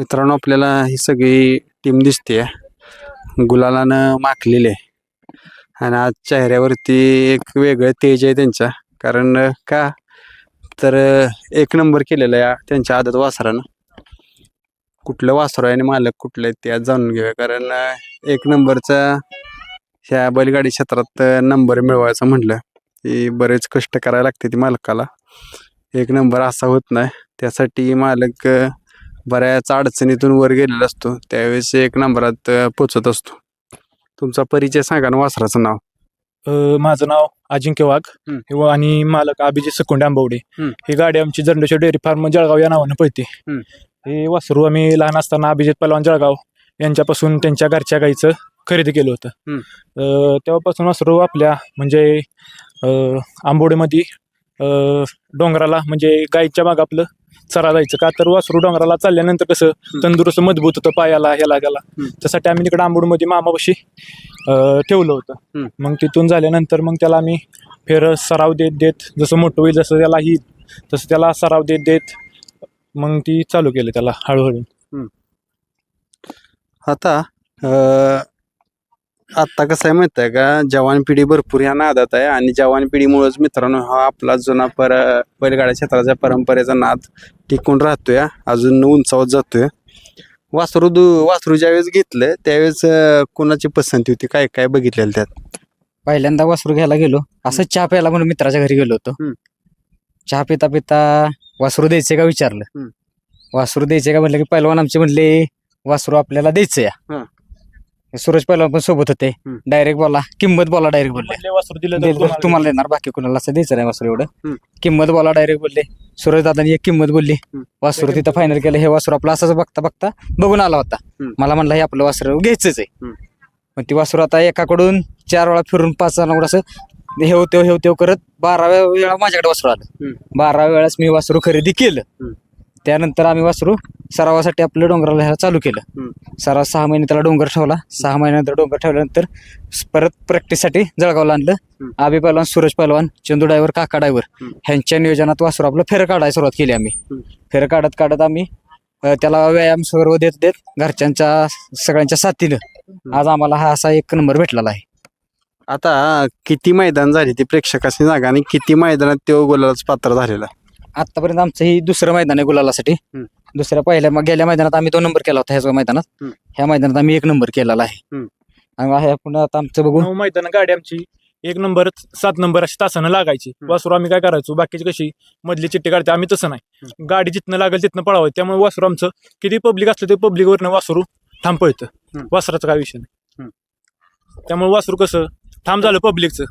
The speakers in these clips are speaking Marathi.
मित्रांनो, आपल्याला ही सगळी टीम दिसते गुलालानं माखलेली आहे आणि आज चेहऱ्यावरती एक वेगळं तेज आहे त्यांच्या. कारण का तर एक नंबर केलेला आहे त्यांच्या आदत वासरानं. कुठलं वासरू आहे आणि मालक कुठलं आहे ते आज जाणून घेऊया. कारण एक नंबरचा ह्या बैलगाडी क्षेत्रात नंबर मिळवायचं म्हटलं की बरेच कष्ट करायला लागते ती मालकाला. एक नंबर असा होत नाही, त्यासाठी मालक बऱ्याच अडचणीतून वर गेलेला असतो, त्यावेळेस एक नंबरात पोचत असतो. तुमचा परिचय सांगा ना वासराचं नाव. माझं नाव अजिंक्य वाघ आणि मालक अभिजित सकुंडे आंबवडे. ही गाडी आमची जरंडेश्वर डेअरी फार्म जळगाव या नावानं पळते. हे वासरू आम्ही लहान असताना अभिजित पहलवान जळगाव यांच्यापासून त्यांच्या घरच्या गाईचं खरेदी केलं होतं. तेव्हापासून वासरू आपल्या म्हणजे आंबवडेमध्ये डोंगराला म्हणजे गाईच्या मागं आपलं चरा जायचं. का तर वासरू डोंगराला चालल्यानंतर कसं तंदुरुस्त मजबूत होतं पायाला ह्याला त्याला. त्यासाठी आम्ही तिकडे आंबवडमध्ये मामापाशी ठेवलं होतं. मग तिथून झाल्यानंतर मग त्याला आम्ही फेर सराव देत देत जसं मोठं होईल जसं त्याला तसं त्याला सराव देत देत मग ती चालू केलं त्याला हळूहळू. आता कसं आहे माहित आहे का, जवान पिढी भरपूर ह्या नादात आहे आणि जवान पिढीमुळेच मित्रांनो हा आपला जुना बैलगाड्या क्षेत्राच्या परंपरेचा नाद टिकून राहतोय, अजून उंचावत जातोय. वासरू ज्यावेळेस घेतलं त्यावेळेस कोणाची पसंती होती, काय काय बघितलेलं त्यात? पहिल्यांदा वासरू घ्यायला गेलो, असं चहा प्यायला म्हणून मित्राच्या घरी गेलो होतो. चहा पिता पिता वासरू द्यायचे का विचारलं. वासरू द्यायचे का म्हणलं की पहिलवान आमचे म्हणले वासरू आपल्याला द्यायचं या. सूरज पहिलवान पण सोबत होते. डायरेक्ट बोला किंमत बोला, डायरेक्ट बोलले वासरू दिलं तुम्हाला देणार, बाकी कोणाला असं द्यायचं नाही वासरू एवढं. किंमत बोला डायरेक्ट बोलले. सूरज दादानी एक किंमत बोलली, वासरू तिथं फायनल केलं. हे वासरू आपलं असंच बघता बघता बघून आला होता. मला म्हणलं हे आपलं वासरू घ्यायचंच आहे. पण ती वासरू आता एकाकडून 4 वेळा फिरून 5 जणांकडून असं हेव करत 12व्या वेळा माझ्याकडे वासरू आलं. 12व्या वेळेस मी वासरू खरेदी केलं. त्यानंतर आम्ही वासरू सरावासाठी आपलं डोंगराला ह्याला चालू केलं. सराव 6 महिने त्याला डोंगर ठेवला. 6 महिन्यानंतर डोंगर ठेवल्यानंतर परत प्रॅक्टिससाठी जळगावला आणलं. आबी पहलवान, सूरज पहलवान, चंदू ड्रायव्हर, काका ड्रायव्हर ह्यांच्या नियोजनात वासरू आपलं फेरं काढायला सुरुवात केली आम्ही. फेरं काढत आम्ही त्याला व्यायाम सर्व देत घरच्यांच्या सगळ्यांच्या साथीनं आज आम्हाला हा असा एक नंबर भेटलेला आहे. आता किती मैदान झाली ती प्रेक्षकाची जागा आणि किती मैदानात तो गोलालाच पात्र झालेला? आतापर्यंत आमचं ही दुसरं मैदान आहे गुलालासाठी. गेल्या मैदानात आम्ही 2 नंबर केला होता. ह्याच मैदानात, ह्या मैदानात आम्ही 1 नंबर केलेला आहे. आणि पुन्हा आता आमचं बघून मैदान गाडी आमची 1 नंबर 7 नंबर अशी तासानं लागायची. वासरू आम्ही काय करायचो, बाकीची कशी मधली चिठ्ठी काढते, आम्ही तसं नाही. गाडी जिथनं लागेल तिथनं पळावं. त्यामुळे वासरू आमचं किती पब्लिक असलं ते पब्लिकवरनं वासरू ठाम पळतं. वासराचा काय विषय नाही. त्यामुळे वासरू कसं ठाम झालं पब्लिकचं.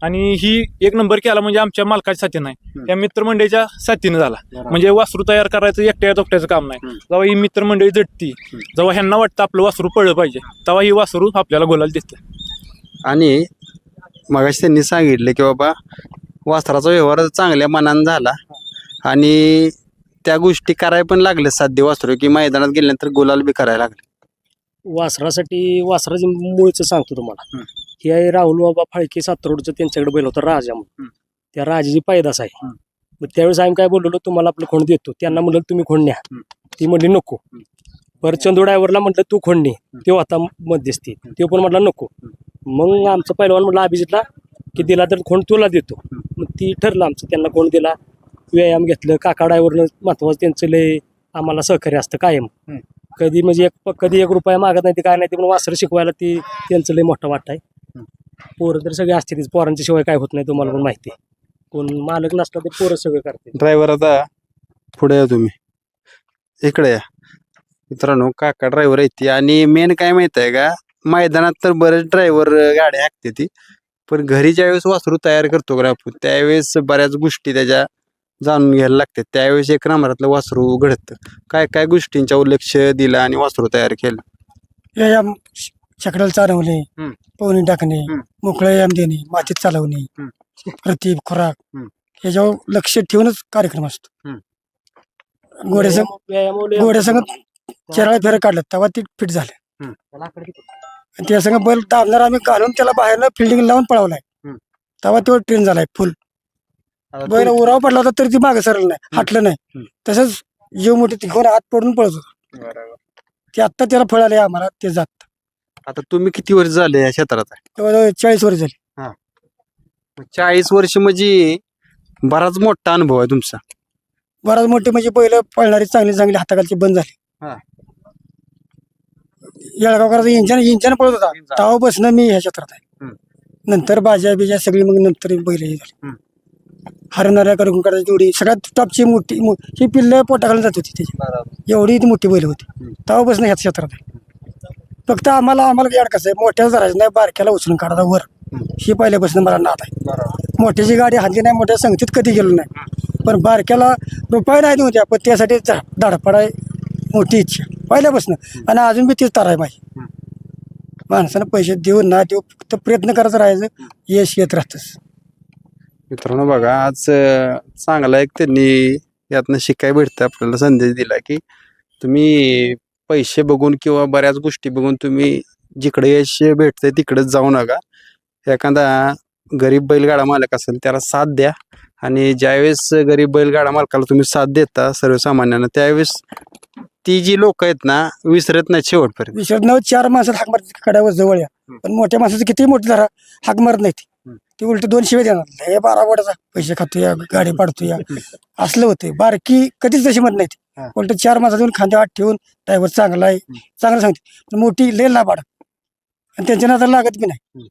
आणि ही 1 नंबर केला म्हणजे आमच्या मालकाच्या साथी नाही, त्या मित्रमंडळीच्या साथीनं झाला. म्हणजे वासरू तयार करायचं एकट्या दोकट्याचं काम नाही. जेव्हा ही मित्रमंडळी झटती, जेव्हा ह्यांना वाटतं आपलं वासरू पळलं पाहिजे, तेव्हा ही वासरू आपल्याला गोलाला दिसतं. आणि मगाशी त्यांनी सांगितलं की बाबा वासराचा व्यवहार चांगल्या मनानं झाला आणि त्या गोष्टी करायला पण लागले साध्य वासरू, की मैदानात गेल्यानंतर गोलाल बी करायला लागले. वासराची मूळचं सांगतो तुम्हाला. हे आहे राहुल बाबा फाळके सातरोडचं, त्यांच्याकडे बैल होता राजा म्हणून. त्या राजाची पैदास आहे. मग त्यावेळेस आम्ही काय बोललो, तुम्हाला आपलं खोंड देतो. त्यांना म्हणलं तुम्ही खोंड न्या. ती म्हणली नको. परत चंदू ड्रायव्हरला म्हटलं तू खोंड ने, तो आता मध्यस्थी, तो पण म्हटला नको. मग आमचं पहिलवान म्हटलं अभिजितला की दिला तर खोंड तुला देतो. मग ती ठरलं आमचं, त्यांना खोंड दिला. व्यायाम घेतलं. काका ड्रायव्हरनं महत्वाचं त्यांचं लय आम्हाला सहकार्य असतं कायम. कधी म्हणजे कधी 1 रुपया मागत नाही, ते काय नाही. ते पण वासरं शिकवायला ती त्यांचं लय मोठा वाटा आहे. पोरं तर सगळे असते, पोरांच्या शिवाय काय होत नाही, तुम्हाला पण माहिती आहे. कोण मालक नसला ते पोरं सगळं करते. ड्रायव्हर आता पुढे या, तुम्ही इकडे या. मित्रांनो, काका ड्रायव्हर आहे ती. आणि मेन काय माहित आहे का, मैदानात तर बरेच ड्रायव्हर गाडी हाकते ती, पण घरी ज्यावेळेस वासरू तयार करतो का आपण, त्यावेळेस बऱ्याच गोष्टी त्याच्या जाणून घ्यायला लागते. त्यावेळेस 1 नंबरातलं वासरू घडतं. काय काय गोष्टींच्यावर लक्ष दिलं आणि वासरू तयार केलं? व्यायाम, छकड्याला चालवणे, पवनी टाकणे, मोकळा व्यायाम देणे, मातीत चालवणे, प्रतिप खुराक याच्यावर लक्ष ठेवूनच कार्यक्रम असतो. घोड्यासंग 4 वेळा फेरं काढलं तेव्हा ती फिट झालं. त्या संग बैल दाबणार आम्ही घालून त्याला बाहेरनं फिल्डिंग लावून पळवलाय, तेव्हा तो ट्रेन झालाय फुल. बैल उराव पडला होता तरी ती मागे सरळ नाही, हटलं नाही. तसंच जीव मोठी घेऊन हात पडून पळत होता. ते आत्ता त्याला फळ आले आम्हाला ते जात आता तुम्ही किती वर्ष झाले या क्षेत्रात आहे? जवळजवळ 40 वर्ष झाली. 40 वर्ष म्हणजे बराच मोठा अनुभव आहे तुमचा. बराच मोठे म्हणजे बैल पळणारी चांगली चांगली हाताखालची बंद झाली. हा. येळगावकरांचा इंजन पळत होता तेव्हापासून मी ह्या क्षेत्रात आहे. नंतर बाजा बिजा सगळी मग नंतर बैल हे झाली. हरणाऱ्या करंगुकाराची जोडी सगळ्यात टॉपची मोठी ही पिल्ल पोटाखाली जात होती त्याची एवढी ती मोठी बैल होती तेव्हापासून ह्याच क्षेत्रात आहे. फक्त आम्हाला याड कसं आहे मोठ्याच धरायचं नाही बारक्याला उचलून काढायचा वर ही पहिल्यापासून मला नाद आहे. मोठ्याची गाडी हाणली नाही मोठ्या संगतीत कधी गेलो नाही पण बारक्याला रुपये नाही नव्हत्या पण त्यासाठी धाडपड आहे मोठी इच्छा पहिल्यापासून आणि अजून बी तीच तार आहे माझी. माणसानं पैसे देऊन ना देऊ फक्त प्रयत्न करत राहायचं यश येत राहतंच. मित्रांनो बघा आज चांगला एक त्यांनी यातनं शिकाय भेटतं आपल्याला संदेश दिला की तुम्ही पैसे बघून किंवा बऱ्याच गोष्टी बघून तुम्ही जिकडे यश भेटतंय तिकडेच जाऊ नका. एखादा गरीब बैलगाडा मालक असेल त्याला साथ द्या आणि ज्यावेळेस गरीब बैलगाडा मालकाला तुम्ही साथ देता सर्वसामान्यांना त्यावेळेस ती जी लोक आहेत ना विसरत नाही शेवटपर्यंत. विसरत 4 माणसात हाक मारत कड्यावर जवळ या पण मोठ्या माणसाचं किती मोठी धरा हाक मारत नाही ती उलट 2 शिवे देणार हे 12 गोड्याचा पैसे खातो या गाडी पाडतो या असलं होते. बारकी कधीच तशी म्हणत नाही ती उलट 4 माणसात येऊन खांद्या हात ठेवून ड्रायव्हर चांगला आहे चांगलं सांगते पण मोठी लय ना पाड आणि त्यांच्या नादाला लागत बी नाही.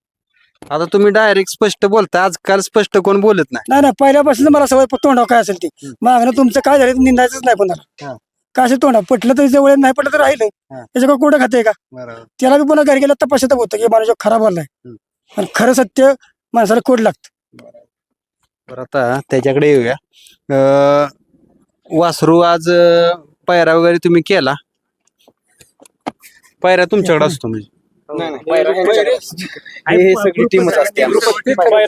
आता तुम्ही डायरेक्ट स्पष्ट बोलता आजकाल स्पष्ट कोण बोलत नाही. नाही पहिल्यापासून मला सवय तोंडावर काय असेल ती मागणं तुमचं काय झालं निंदायचंच नाही कोणाला काय असेल तोंडा पटलं तरी जवळ नाही पटलं तर राहिलं त्याच्याकडे कुठं खाते का त्याला बी पुन्हा घरी गेला तपासत होतं की माणूस खराब आलाय आणि खरं सत्य माणसाला कोड लागतं. बरं आता त्याच्याकडे येऊया. वासरू आज पायरा वगैरे तुम्ही केला पायरा तुमच्याकडे असतो म्हणजे पायरा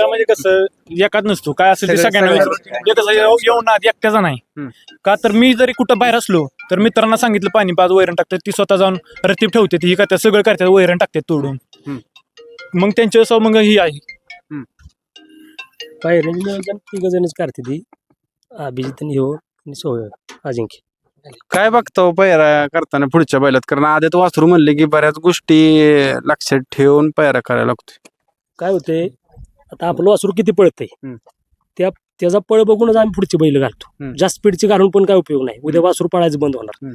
म्हणजे कसं एकाच नसतो काय असेल ते सगळ्यांना विचारून. कसं येऊन आधी एकट्याचा नाही का तर मी जरी कुठं बाहेर असलो तर मित्रांना सांगितलं पाणी पाच वैरण टाकतात ती स्वतः जाऊन रतीब ठेवते ही काय सगळं करतात वैरण टाकतात तोडून मग त्यांच्या मग ही आहे. पायऱ्याची नियोजन 3 जणच करते ती अभिजित आणि हो आणि सोहम अजिंक्य. काय बघतो पायरा करताना पुढच्या बैलात कारण आधी तो वासरू म्हणले की बऱ्याच गोष्टी लक्षात ठेवून पायरा करायला लागतो. काय होते आता आपलं वासरू किती पळतंय त्याचा पळ बघूनच आम्ही पुढची बैल घालतो. जास्त स्पीडची घालून पण काय उपयोग नाही. उद्या वासरू पळायचं बंद होणार.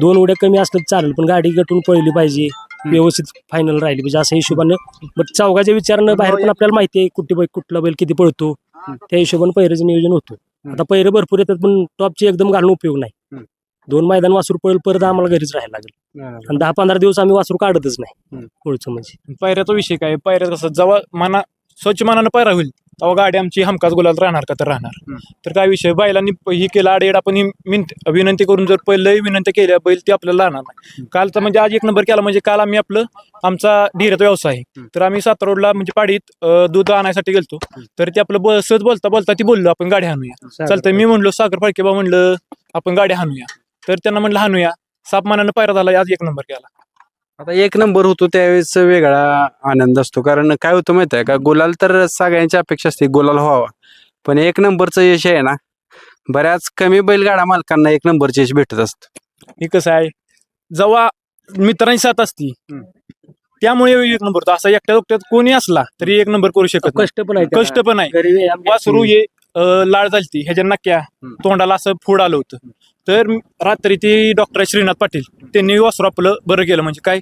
2 उड्या कमी असलं चालेल पण गाडी गटून पळली पाहिजे व्यवस्थित फायनल राहिली पाहिजे असं हिशोबानं बट चौघाच्या विचारानं बाहेर पण आपल्याला माहिती आहे कुठला बैल किती पळतो त्या हिशोबानं पैऱ्याचं नियोजन होतं. आता पैरे भरपूर येतात पण टॉपची एकदम घालून उपयोग नाही. 2 मैदान वासरू पळेल परत आम्हाला घरीच राहायला लागेल आणि 10-15 दिवस आम्ही वासरू काढतच नाही पुढचं म्हणजे. पायऱ्याचा विषय काय पायऱ्या कसं जेव्हा स्वच्छ मनानं पायरा होईल तेव्हा गाडी आमची हमखास गुलाल राहणार का तर राहणार. तर काय विषय बैलांनी ही केला आडेड आपण ही विनंती करून जर पहिलं विनंती केल्या बैल ती आपल्याला राहणार नाही. कालचा म्हणजे आज 1 नंबर केला म्हणजे काल आम्ही आमचा डेअरीचा व्यवसाय आहे तर आम्ही 7 रोडला म्हणजे पाडीत दूध आणायसाठी गेलतो तर ते आपलं सहज बोलता ती बोललो आपण गाडी हाणूया चालतं. मी म्हणलो सागर फाळके बा म्हणलं आपण गाडी हाणूया तर त्यांना म्हणलं हाणूया साप मनानं पायरा झाला आज 1 नंबर केला. आता 1 नंबर होतो त्यावेळेस वेगळा आनंद असतो कारण काय होतं माहिती आहे का गुलाल तर सगळ्यांची अपेक्षा असते गुलाल व्हावा पण 1 नंबरचं यश आहे ना बऱ्याच कमी बैलगाडा मालकांना 1 नंबरचं यश भेटत असतं. हे कसं आहे जेव्हा मित्रांची साथ असती त्यामुळे 1 नंबर होतो. असा एकट्यात कोणी असला तरी 1 नंबर करू शकत नाही. कष्ट पण आहे. वासरू हे लाळ झालती ह्याच्या नक्क्या तोंडाला असं फोड आलं होतं तर रात्री ती डॉक्टर श्रीनाथ पाटील त्यांनी वासरू आपलं बरं केलं. म्हणजे काय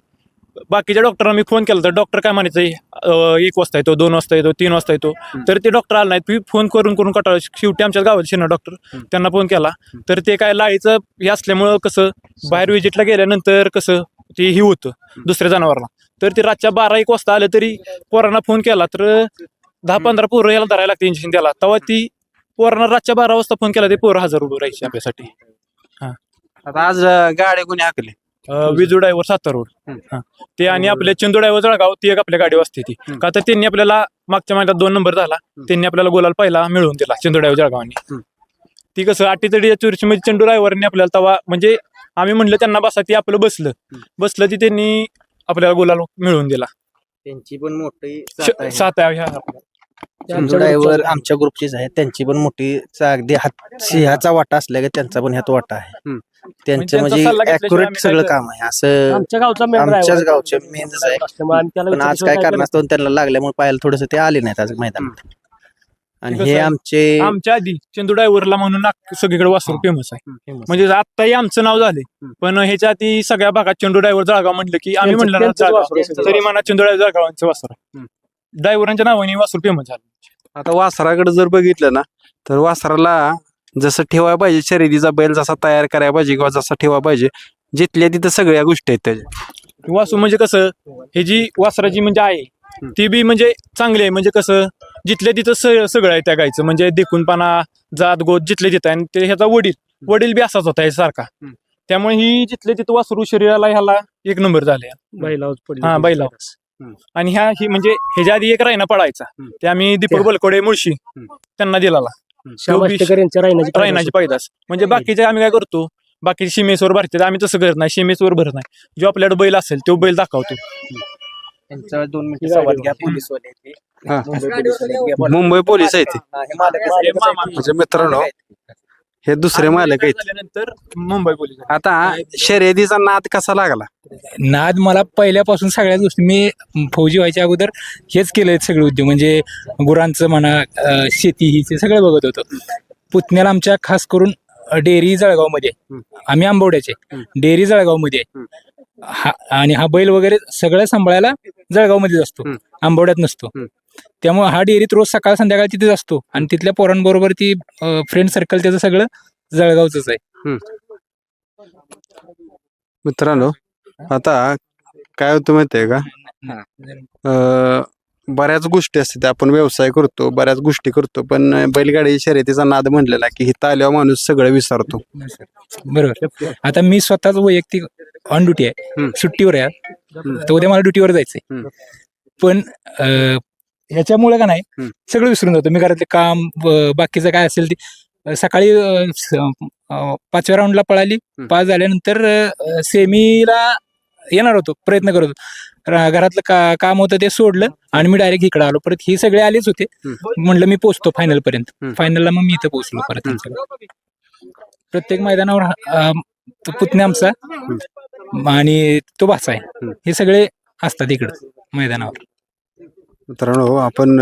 बाकीच्या डॉक्टरांना मी फोन केला तर डॉक्टर काय म्हणायचं 1 वाजता येतो 2 वाजता येतो 3 वाजता येतो तर ते डॉक्टर आला नाहीत. मी फोन करून कटाळ शेवटी आमच्या गावात श्रीनाथ डॉक्टर त्यांना फोन केला तर ते काय लाळीचं हे असल्यामुळं कसं बाहेर विजिटला गेल्यानंतर कसं ते ही होतं दुसऱ्या जनावराला तर ते रातच्या 12-1 वाजता आलं तरी पोरांना फोन केला तर 10-15 पोरं याला धरायला लागते इंजेक्शन द्यायला तेव्हा ती पोरांना रातच्या 12 वाजता फोन केला ते पोरं 1000 रुपये राहायचे आपल्यासाठी. आता आज गाडी कोणी हाकली विजू ड्रायव्हर 7 रोड ते आणि आपले चंदू ड्रायव्हर जळगाव ती एक आपल्या गाडी असते ती का तर त्यांनी आपल्याला मागच्या महिन्यात 2 नंबर झाला त्यांनी आपल्याला गोलाल पहिला मिळवून दिला चंदू ड्रायव्हर जळगावांनी. ती कसं 48 मध्ये चंदू ड्रायव्हरने आपल्याला तेव्हा म्हणजे आम्ही म्हणलं त्यांना बसा ती आपलं बसलं ती त्यांनी आपल्याला गोलाल मिळवून दिला. त्यांची पण मोठी 7 आहे ह्या त्यांच्या ड्रायव्हर विरुद्ध आमच्या ग्रुपचीच आहे, त्यांची पण मोठी अगदी सिंहाचा वाटा असल्या की त्यांचा पण ह्यात वाटा आहे. त्यांचं त्यांचा म्हणजे सल्ला घेतल्याशिवाय ॲक्युरेट आम्ही सगळं काय काम आहे असं. आमच्या गावचा main आमच्याच driver गावचे आहे. मेनच आहे. असल्यामुळे आम्ही त्याला पण आज विचारल्याशिवाय काय काय कारणास्तव त्यांना लागल्यामुळे पाहायला थोडस ते आले नाहीत आज मैदानात. आणि कसं हे आहे? आमचे आमच्या आधी चंदू ड्रायव्हरला म्हणून सगळीकडे वासरू फेमस आहे. म्हणजे आत्ताही आमचं नाव झाले, पण ह्याच्या आधी सगळ्या भागात चंदू ड्रायव्हर जळगाव म्हटलं की आम्ही म्हणलं ना त्यांचंच जळगाव, वासरू आहे. तरी म्हणा चंदू ड्रायव्हर जळगावांचं वासरू आहे. ड्रायव्हरांच्या नावाने वासरू फेमस झालं. आता वासराकडे जर बघितलं ना तर वासराला जसं ठेवायला पाहिजे, शर्यतीचा बैल जसा तयार करायला पाहिजे किंवा जसा ठेवायला पाहिजे, जिथल्या तिथं सगळ्या गोष्टी आहेत त्याच्या. वासू म्हणजे कसं, हे जी वासराची म्हणजे आहे ती बी म्हणजे चांगली आहे. म्हणजे कसं जिथल्या तिथं सगळं आहे त्या गायचं, म्हणजे देखूनपणा, जात गोत जिथले तिथं आहे. आणि ते ह्याचा वडील बी असाच होता सारखा. त्यामुळे ही जिथले तिथं वासरू शरीराला ह्याला एक नंबर झाले. बैलावर पडले. हा, बैलावर. आणि ही म्हणजे ह्याच्या आधी एक रायना पडायचा, ते आम्ही दीपक बलकोडे मुळशी त्यांना दिलाला. शाबास टेकर यांच्या रायनाची पैदास. म्हणजे बाकीचे आम्ही काय करतो, बाकी सीमेसवर भरते, आम्ही तसं करत नाही. सीमेसवर भरत नाही. जो आपल्याकडे बैल असेल तो बैल दाखवतो. त्यांचा 2 मिनिटं संवाद घ्या. पोलीसवाले ते. हा. मुंबई पोलीसवाले घ्या. मुंबई पोलीस आहेत ते. हा, हे मालक आहेत. म्हणजे मित्रांनो हे दुसरे मालक आहेत. झाल्यानंतर मुंबई पोलीस. आता शर्यतीचा नाद कसा लागला? नाद मला पहिल्यापासून सगळ्याच गोष्टी, मी फौजी व्हायच्या अगोदर हेच केलंय सगळे उद्योग, म्हणजे गुरांचं म्हणा, शेती हिचे सगळं बघत होतो. पुतण्याला आमच्या खास करून डेअरी जळगावमध्ये, आम्ही आंबवड्याचे, डेअरी जळगावमध्ये आणि हा बैल वगैरे सगळं सांभाळायला जळगावमध्येच असतो, आंबवड्यात नसतो. त्यामुळे हा डेअरीत रोज सकाळ संध्याकाळ तिथेच असतो आणि तिथल्या पोरांबरोबर ती फ्रेंड सर्कल त्याचं सगळं जळगावच आहे. मित्रांनो आता काय होतं माहितीये का, बऱ्याच गोष्टी असतात, आपण व्यवसाय करतो, बऱ्याच गोष्टी करतो, पण बैलगाडी शर्यतीचा नाद म्हणलेला की हिथं आल्यावर माणूस सगळं विसरतो. बरोबर. आता मी स्वतःच वैयक्तिक ऑन ड्युटी आहे, सुट्टीवर आहे, तर उद्या मला ड्युटीवर जायचंय. पण ह्याच्यामुळे का नाही सगळं विसरून जातो मी, घरातले काम, बाकीचं काय असेल ते. सकाळी 5व्या राऊंडला पळाली, 5 झाल्यानंतर सेमीला येणार होतो, प्रयत्न करत होतो. घरातलं काम होतं ते सोडलं आणि मी डायरेक्ट इकडे आलो. परत ही सगळे आलेच होते, म्हणलं मी पोहोचतो फायनल पर्यंत. फायनलला मग मी इथं पोहोचलो परत. प्रत्येक मैदानावर तो पुतण्या आमचा आणि तो भाचा आहे, हे सगळे असतात इकडं मैदानावर. मित्रांनो आपण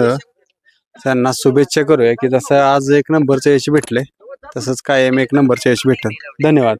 त्यांना शुभेच्छा करूया की जसं आज 1 नंबरचं यश भेटले तसंच कायम 1 नंबरचं यश भेटेल. धन्यवाद.